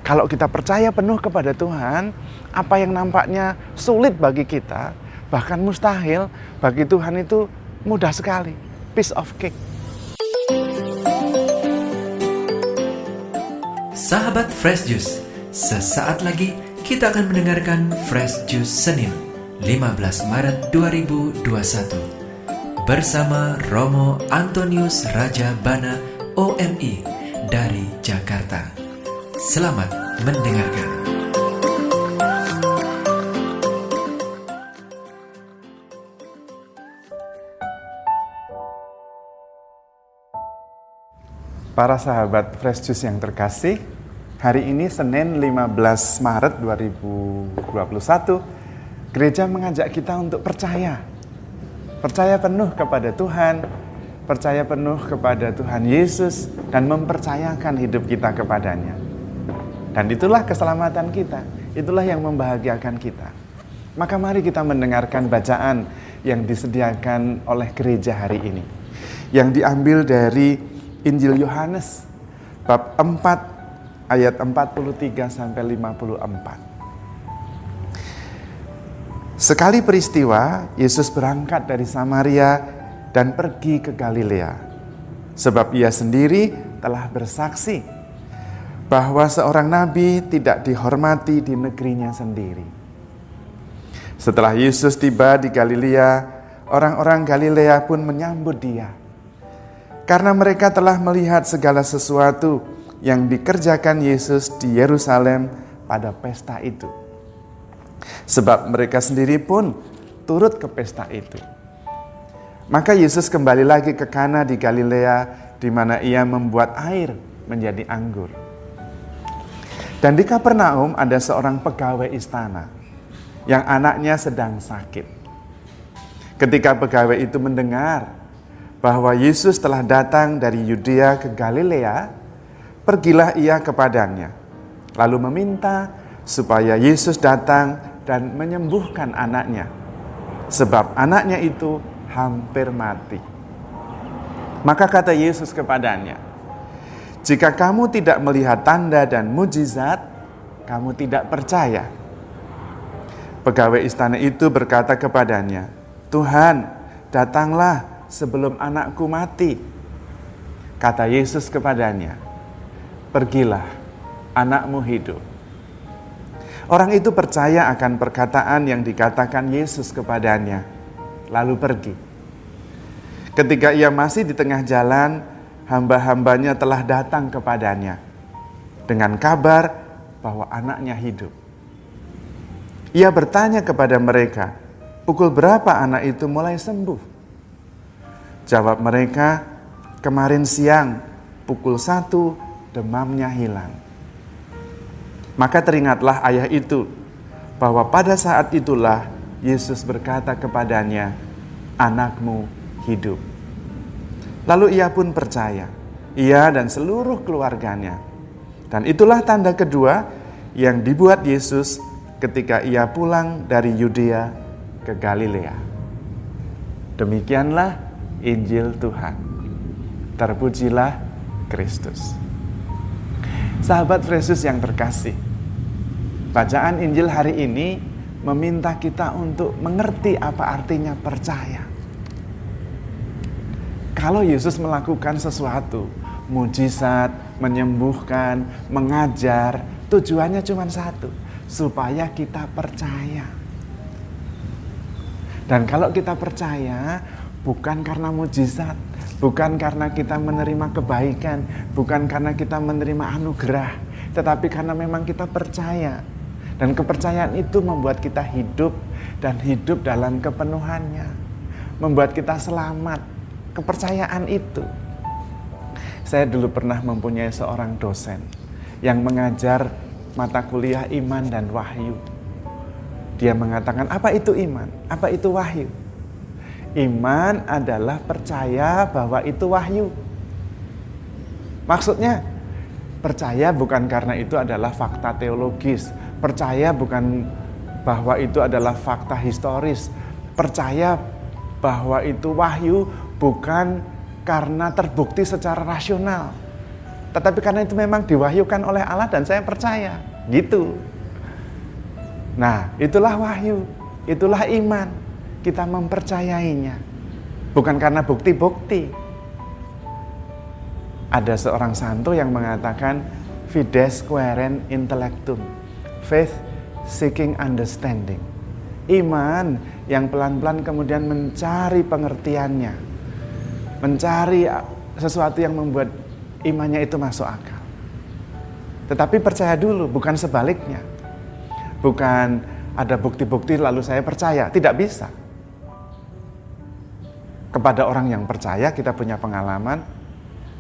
Kalau kita percaya penuh kepada Tuhan, apa yang nampaknya sulit bagi kita, bahkan mustahil, bagi Tuhan itu mudah sekali. Piece of cake. Sahabat Fresh Juice, sesaat lagi kita akan mendengarkan Fresh Juice Senin 15 Maret 2021 bersama Romo Antonius Raja Bana OMI dari Jakarta. Selamat mendengarkan. Para sahabat Fresh Juice yang terkasih, hari ini Senin 15 Maret 2021, gereja mengajak kita untuk percaya. Percaya penuh kepada Tuhan, percaya penuh kepada Tuhan Yesus, dan mempercayakan hidup kita kepadanya. Dan itulah keselamatan kita, itulah yang membahagiakan kita. Maka mari kita mendengarkan bacaan yang disediakan oleh gereja hari ini, yang diambil dari Injil Yohanes bab 4 ayat 43 sampai 54. Sekali peristiwa, Yesus berangkat dari Samaria dan pergi ke Galilea, sebab ia sendiri telah bersaksi bahwa seorang nabi tidak dihormati di negerinya sendiri. Setelah Yesus tiba di Galilea, orang-orang Galilea pun menyambut dia, karena mereka telah melihat segala sesuatu yang dikerjakan Yesus di Yerusalem pada pesta itu. Sebab mereka sendiri pun turut ke pesta itu. Maka Yesus kembali lagi ke Kana di Galilea, di mana ia membuat air menjadi anggur. Dan di Kapernaum ada seorang pegawai istana yang anaknya sedang sakit. Ketika pegawai itu mendengar bahwa Yesus telah datang dari Yudea ke Galilea, pergilah ia kepadanya, lalu meminta supaya Yesus datang dan menyembuhkan anaknya, sebab anaknya itu hampir mati. Maka kata Yesus kepadanya, "Jika kamu tidak melihat tanda dan mujizat, kamu tidak percaya." Pegawai istana itu berkata kepadanya, "Tuhan, datanglah sebelum anakku mati." Kata Yesus kepadanya, "Pergilah, anakmu hidup." Orang itu percaya akan perkataan yang dikatakan Yesus kepadanya, lalu pergi. Ketika ia masih di tengah jalan, hamba-hambanya telah datang kepadanya dengan kabar bahwa anaknya hidup. Ia bertanya kepada mereka, "Pukul berapa anak itu mulai sembuh?" Jawab mereka, "Kemarin siang, pukul 1, demamnya hilang." Maka teringatlah ayah itu bahwa pada saat itulah Yesus berkata kepadanya, "Anakmu hidup." Lalu ia pun percaya, ia dan seluruh keluarganya. Dan itulah tanda kedua yang dibuat Yesus ketika ia pulang dari Yudea ke Galilea. Demikianlah Injil Tuhan. Terpujilah Kristus. Sahabat Yesus yang terkasih, bacaan Injil hari ini meminta kita untuk mengerti apa artinya percaya. Kalau Yesus melakukan sesuatu, mujizat, menyembuhkan, mengajar, tujuannya cuma satu, supaya kita percaya. Dan kalau kita percaya, bukan karena mujizat, bukan karena kita menerima kebaikan, bukan karena kita menerima anugerah, tetapi karena memang kita percaya. Dan kepercayaan itu membuat kita hidup dan hidup dalam kepenuhannya. Membuat kita selamat. Kepercayaan itu. Saya dulu pernah mempunyai seorang dosen yang mengajar mata kuliah iman dan wahyu. Dia mengatakan, apa itu iman? Apa itu wahyu? Iman adalah percaya bahwa itu wahyu. Maksudnya, percaya bukan karena itu adalah fakta teologis. Percaya bukan bahwa itu adalah fakta historis. Percaya bahwa itu wahyu bukan karena terbukti secara rasional. tetapi karena itu memang diwahyukan oleh Allah dan saya percaya, gitu. Nah, itulah wahyu, itulah iman, kita mempercayainya, bukan karena bukti-bukti. Ada seorang santo yang mengatakan, fides quaerent intellectum, faith seeking understanding. Iman yang pelan-pelan kemudian mencari pengertiannya, mencari sesuatu yang membuat imannya itu masuk akal. Tetapi percaya dulu, bukan sebaliknya. Bukan ada bukti-bukti lalu saya percaya, tidak bisa. Kepada orang yang percaya, kita punya pengalaman,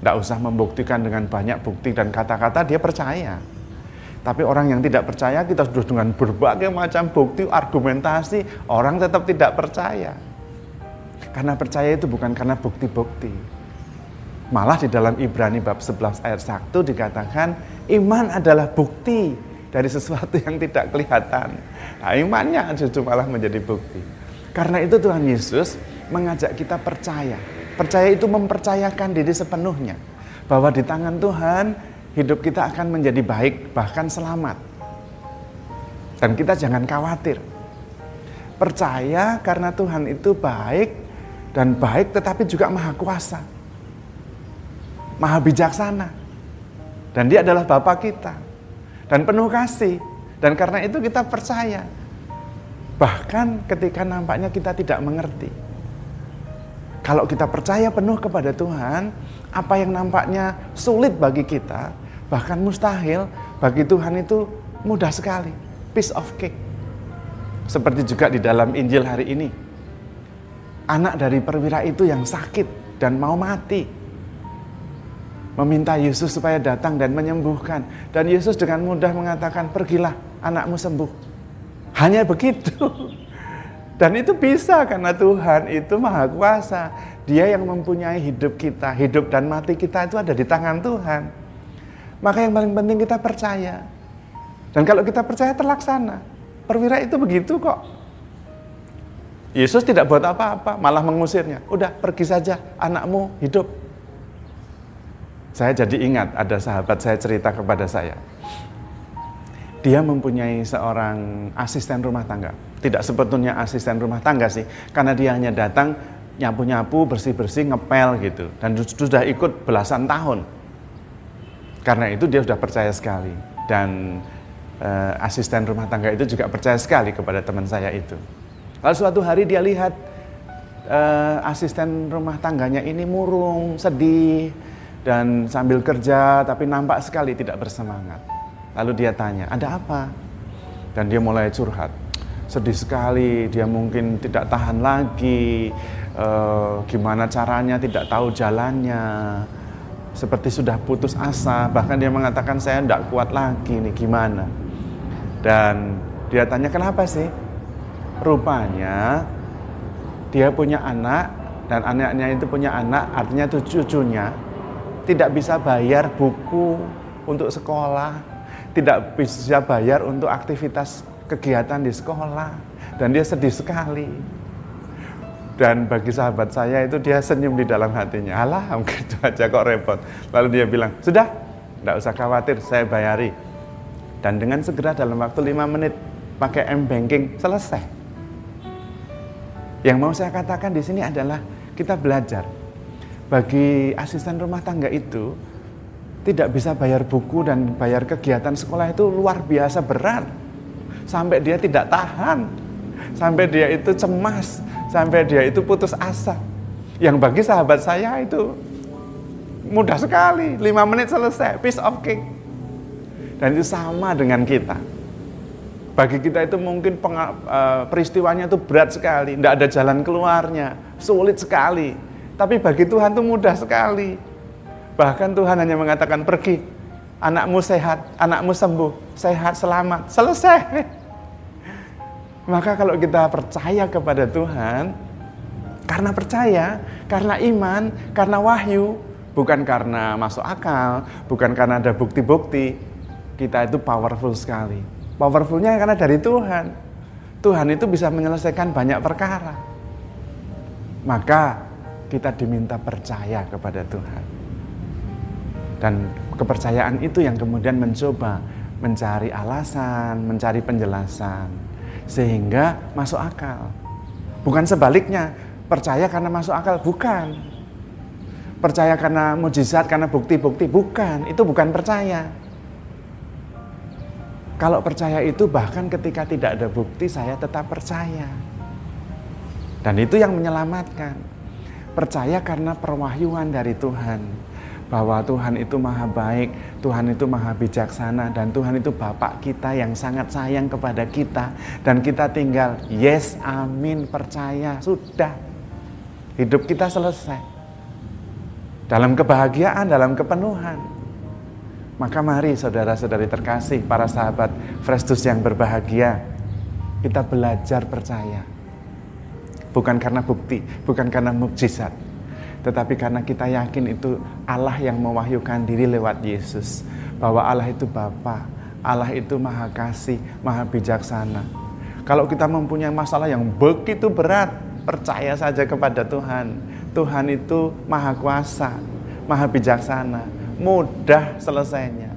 tidak usah membuktikan dengan banyak bukti dan kata-kata, dia percaya. Tapi orang yang tidak percaya, kita sudah dengan berbagai macam bukti, argumentasi, orang tetap tidak percaya. Karena percaya itu bukan karena bukti-bukti. Malah di dalam Ibrani bab 11 ayat 1 dikatakan, iman adalah bukti dari sesuatu yang tidak kelihatan. Nah, imannya justru malah menjadi bukti. Karena itu Tuhan Yesus mengajak kita percaya. Percaya itu mempercayakan diri sepenuhnya. Bahwa di tangan Tuhan, hidup kita akan menjadi baik, bahkan selamat. Dan kita jangan khawatir. Percaya karena Tuhan itu baik, dan baik tetapi juga maha kuasa. Maha bijaksana. Dan dia adalah Bapa kita. Dan penuh kasih. Dan karena itu kita percaya. Bahkan ketika nampaknya kita tidak mengerti. Kalau kita percaya penuh kepada Tuhan, apa yang nampaknya sulit bagi kita, bahkan mustahil, bagi Tuhan itu mudah sekali. Piece of cake. Seperti juga di dalam Injil hari ini. Anak dari perwira itu yang sakit dan mau mati. Meminta Yesus supaya datang dan menyembuhkan. Dan Yesus dengan mudah mengatakan, pergilah, anakmu sembuh. Hanya begitu. Dan itu bisa karena Tuhan itu maha kuasa. Dia yang mempunyai hidup kita. Hidup dan mati kita itu ada di tangan Tuhan. Maka yang paling penting kita percaya. Dan kalau kita percaya terlaksana. Perwira itu begitu kok. Yesus tidak buat apa-apa, malah mengusirnya. Udah, pergi saja, anakmu hidup. Saya jadi ingat ada sahabat saya cerita kepada saya. Dia mempunyai seorang asisten rumah tangga. Tidak sebetulnya asisten rumah tangga sih, karena dia hanya datang nyapu-nyapu, bersih-bersih, ngepel gitu. Dan sudah ikut belasan tahun. Karena itu dia sudah percaya sekali. Dan asisten rumah tangga itu juga percaya sekali kepada teman saya itu. Lalu suatu hari dia lihat asisten rumah tangganya ini murung, sedih, dan sambil kerja tapi nampak sekali tidak bersemangat. Lalu dia tanya, ada apa? Dan dia mulai curhat. Sedih sekali, dia mungkin tidak tahan lagi, gimana caranya, tidak tahu jalannya. Seperti sudah putus asa, bahkan dia mengatakan saya tidak kuat lagi nih, gimana? Dan dia tanya, kenapa sih? Rupanya dia punya anak, dan anaknya itu punya anak, artinya itu cucunya, tidak bisa bayar buku untuk sekolah, tidak bisa bayar untuk aktivitas kegiatan di sekolah, dan dia sedih sekali. Dan bagi sahabat saya itu dia senyum di dalam hatinya, alah gitu aja kok repot. Lalu dia bilang, sudah, tidak usah khawatir, saya bayari. Dan dengan segera dalam waktu 5 menit pakai M-Banking selesai. Yang mau saya katakan di sini adalah kita belajar. Bagi asisten rumah tangga itu tidak bisa bayar buku dan bayar kegiatan sekolah itu luar biasa berat. Sampai dia tidak tahan, sampai dia itu cemas, sampai dia itu putus asa. Yang bagi sahabat saya itu mudah sekali, 5 menit selesai, piece of cake. Dan itu sama dengan kita. Bagi kita itu mungkin peristiwanya itu berat sekali, tidak ada jalan keluarnya, sulit sekali. Tapi bagi Tuhan itu mudah sekali. Bahkan Tuhan hanya mengatakan, pergi, anakmu sehat, anakmu sembuh, sehat, selamat, selesai. Maka kalau kita percaya kepada Tuhan, karena percaya, karena iman, karena wahyu, bukan karena masuk akal, bukan karena ada bukti-bukti, kita itu powerful sekali. Powerfulnya karena dari Tuhan. Tuhan itu bisa menyelesaikan banyak perkara. Maka kita diminta percaya kepada Tuhan. Dan kepercayaan itu yang kemudian mencoba mencari alasan, mencari penjelasan, sehingga masuk akal. Bukan sebaliknya, percaya karena masuk akal, bukan. Percaya karena mujizat, karena bukti-bukti, bukan. Itu bukan percaya. Kalau percaya itu bahkan ketika tidak ada bukti, saya tetap percaya. Dan itu yang menyelamatkan. Percaya karena perwahyuan dari Tuhan. Bahwa Tuhan itu maha baik, Tuhan itu maha bijaksana, dan Tuhan itu Bapak kita yang sangat sayang kepada kita. Dan kita tinggal, yes, amin, percaya, sudah. Hidup kita selesai. Dalam kebahagiaan, dalam kepenuhan. Maka mari saudara-saudari terkasih, para sahabat Fresh Juice yang berbahagia, kita belajar percaya. Bukan karena bukti, bukan karena mukjizat, tetapi karena kita yakin itu Allah yang mewahyukan diri lewat Yesus. Bahwa Allah itu Bapa, Allah itu maha kasih, maha bijaksana. Kalau kita mempunyai masalah yang begitu berat, percaya saja kepada Tuhan. Tuhan itu maha kuasa, maha bijaksana, mudah selesainya.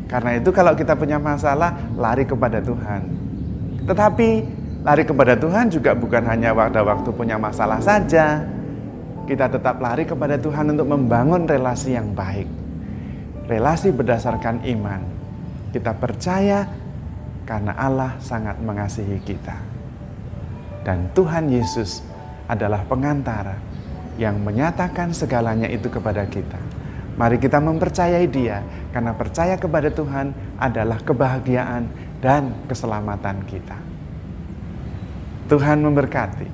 Karena itu kalau kita punya masalah, lari kepada Tuhan. Tetapi lari kepada Tuhan juga bukan hanya waktu punya masalah saja. Kita tetap lari kepada Tuhan untuk membangun relasi yang baik. Relasi berdasarkan iman. Kita percaya karena Allah sangat mengasihi kita. Dan Tuhan Yesus adalah pengantara yang menyatakan segalanya itu kepada kita. Mari kita mempercayai Dia, karena percaya kepada Tuhan adalah kebahagiaan dan keselamatan kita. Tuhan memberkati.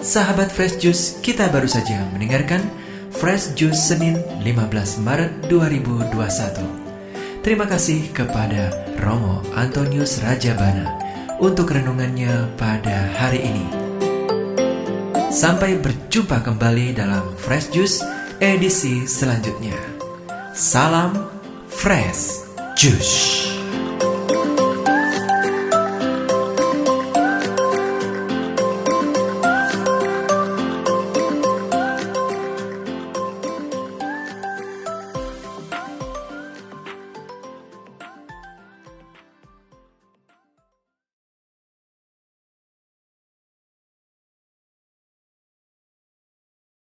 Sahabat Fresh Juice, kita baru saja mendengarkan Fresh Juice Senin 15 Maret 2021. Terima kasih kepada Romo Antonius Rajabana untuk renungannya pada hari ini. Sampai berjumpa kembali dalam Fresh Juice edisi selanjutnya. Salam Fresh Juice.